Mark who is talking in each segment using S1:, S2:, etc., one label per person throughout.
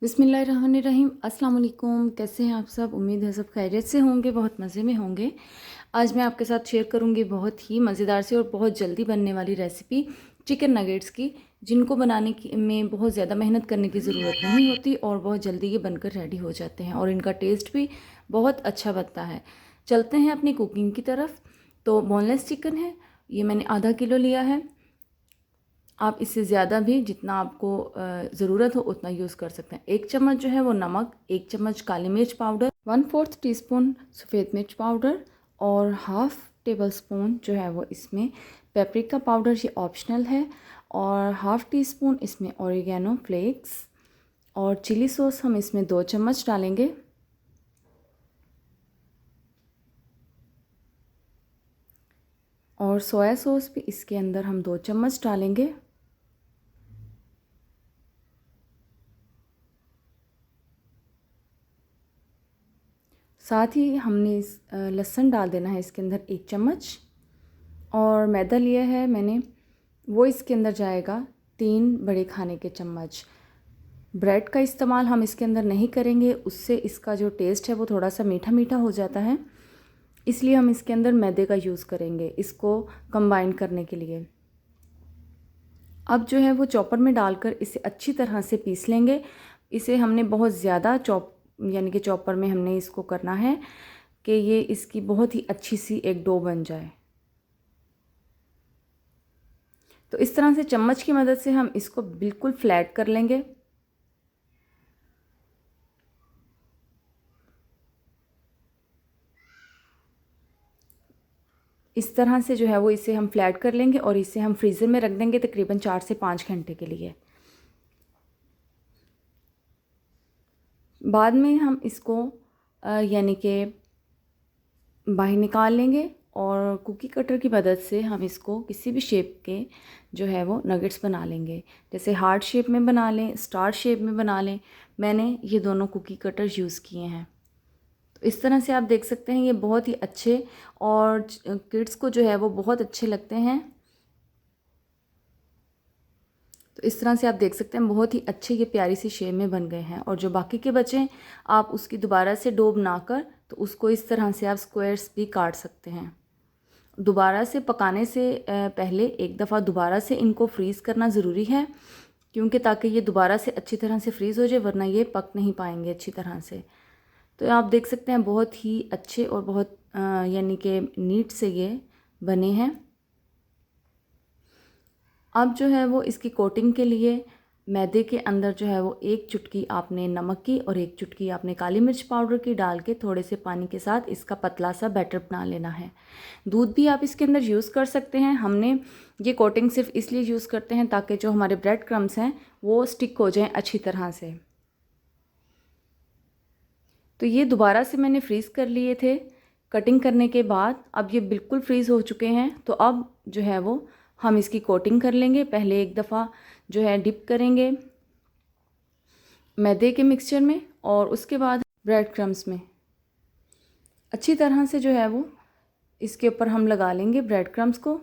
S1: बिस्मिल्लाहिर्रहमानिर्रहीम। अस्सलाम वालेकुम। कैसे हैं आप सब? उम्मीद है सब खैरियत से होंगे, बहुत मज़े में होंगे। आज मैं आपके साथ शेयर करूंगी बहुत ही मज़ेदार सी और बहुत जल्दी बनने वाली रेसिपी चिकन नगेट्स की, जिनको बनाने की में बहुत ज़्यादा मेहनत करने की ज़रूरत नहीं होती और बहुत जल्दी ये बनकर रेडी हो जाते हैं और इनका टेस्ट भी बहुत अच्छा बनता है। चलते हैं अपनी कुकिंग की तरफ। तो बोनलेस चिकन है, ये मैंने आधा किलो लिया है। आप इससे ज़्यादा भी जितना आपको ज़रूरत हो उतना यूज़ कर सकते हैं। 1 चम्मच जो है वो नमक, 1 चम्मच काली मिर्च पाउडर, 1/4 टीस्पून सफ़ेद मिर्च पाउडर और हाफ़ टेबल स्पून जो है वो इसमें पेपरिका पाउडर, ये ऑप्शनल है, और हाफ़ टी स्पून इसमें ऑरिगेनो फ्लेक्स, और चिली सॉस हम इसमें 2 चम्मच डालेंगे। और सोया सॉस भी इसके अंदर हम 2 चम्मच डालेंगे। साथ ही हमने लहसुन डाल देना है इसके अंदर 1 चम्मच, और मैदा लिया है मैंने, वो इसके अंदर जाएगा 3 बड़े खाने के चम्मच। ब्रेड का इस्तेमाल हम इसके अंदर नहीं करेंगे, उससे इसका जो टेस्ट है वो थोड़ा सा मीठा मीठा हो जाता है, इसलिए हम इसके अंदर मैदे का यूज़ करेंगे इसको कंबाइन करने के लिए। अब जो है वो चॉपर में डालकर इसे अच्छी तरह से पीस लेंगे। इसे हमने बहुत ज़्यादा यानी कि चॉपर में हमने इसको करना है कि ये इसकी बहुत ही अच्छी सी एक डो बन जाए। तो इस तरह से चम्मच की मदद से हम इसको बिल्कुल फ्लैट कर लेंगे। इस तरह से जो है वो इसे हम फ्लैट कर लेंगे और इसे हम फ्रीज़र में रख देंगे तकरीबन 4 से 5 घंटे के लिए। बाद में हम इसको यानी कि बाहर निकाल लेंगे और कुकी कटर की मदद से हम इसको किसी भी शेप के जो है वो नगेट्स बना लेंगे। जैसे हार्ट शेप में बना लें, स्टार शेप में बना लें। मैंने ये दोनों कुकी कटर यूज़ किए हैं। तो इस तरह से आप देख सकते हैं ये बहुत ही अच्छे और किड्स को जो है वो बहुत अच्छे लगते हैं। तो इस तरह से आप देख सकते हैं बहुत ही अच्छे ये प्यारी सी शेप में बन गए हैं। और जो बाकी के बचे आप उसकी दोबारा से डो बनाकर तो उसको इस तरह से आप स्क्वायर्स भी काट सकते हैं। दोबारा से पकाने से पहले एक दफ़ा दोबारा से इनको फ्रीज़ करना ज़रूरी है, क्योंकि ताकि ये दोबारा से अच्छी तरह से फ्रीज़ हो जाए, वरना ये पक नहीं पाएंगे अच्छी तरह से। तो आप देख सकते हैं बहुत ही अच्छे और बहुत यानी कि नीट से ये बने हैं। अब जो है वो इसकी कोटिंग के लिए मैदे के अंदर जो है वो 1 चुटकी आपने नमक की और 1 चुटकी आपने काली मिर्च पाउडर की डाल के थोड़े से पानी के साथ इसका पतला सा बैटर बना लेना है। दूध भी आप इसके अंदर यूज़ कर सकते हैं। हमने ये कोटिंग सिर्फ इसलिए यूज़ करते हैं ताकि जो हमारे ब्रेड क्रम्स हैं वो स्टिक हो जाएं अच्छी तरह से। तो ये दोबारा से मैंने फ्रीज़ कर लिए थे कटिंग करने के बाद। अब ये बिल्कुल फ्रीज़ हो चुके हैं। तो अब जो है वो हम इसकी कोटिंग कर लेंगे। पहले एक दफ़ा जो है डिप करेंगे मैदे के मिक्सचर में और उसके बाद ब्रेड क्रम्स में अच्छी तरह से जो है वो इसके ऊपर हम लगा लेंगे ब्रेड क्रम्स को।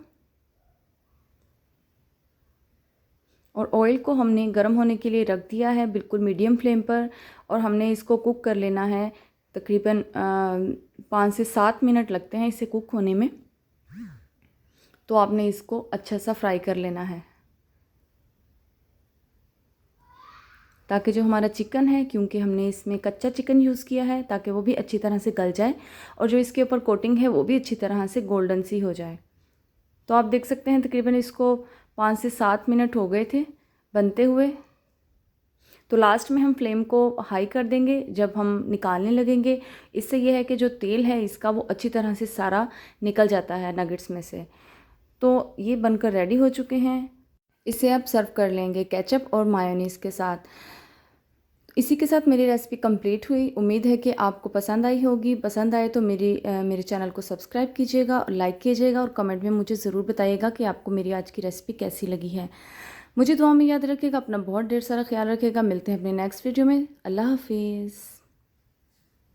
S1: और ऑयल को हमने गर्म होने के लिए रख दिया है बिल्कुल मीडियम फ्लेम पर, और हमने इसको कुक कर लेना है। तकरीबन 5 से 7 मिनट लगते हैं इसे कुक होने में। तो आपने इसको अच्छा सा फ्राई कर लेना है ताकि जो हमारा चिकन है, क्योंकि हमने इसमें कच्चा चिकन यूज़ किया है, ताकि वो भी अच्छी तरह से गल जाए और जो इसके ऊपर कोटिंग है वो भी अच्छी तरह से गोल्डन सी हो जाए। तो आप देख सकते हैं तकरीबन इसको 5 से 7 मिनट हो गए थे बनते हुए। तो लास्ट में हम फ्लेम को हाई कर देंगे जब हम निकालने लगेंगे। इससे यह है कि जो तेल है इसका वो अच्छी तरह से सारा निकल जाता है नगेट्स में से। तो ये बनकर रेडी हो चुके हैं। इसे आप सर्व कर लेंगे केचप और मायोनीज़ के साथ। इसी के साथ मेरी रेसिपी कंप्लीट हुई। उम्मीद है कि आपको पसंद आई होगी। पसंद आए तो मेरे चैनल को सब्सक्राइब कीजिएगा और लाइक कीजिएगा, और कमेंट में मुझे ज़रूर बताइएगा कि आपको मेरी आज की रेसिपी कैसी लगी है। मुझे दुआ में याद रखिएगा। अपना बहुत ढेर सारा ख्याल रखिएगा। मिलते हैं अपने नेक्स्ट वीडियो में। अल्लाह हाफिज़।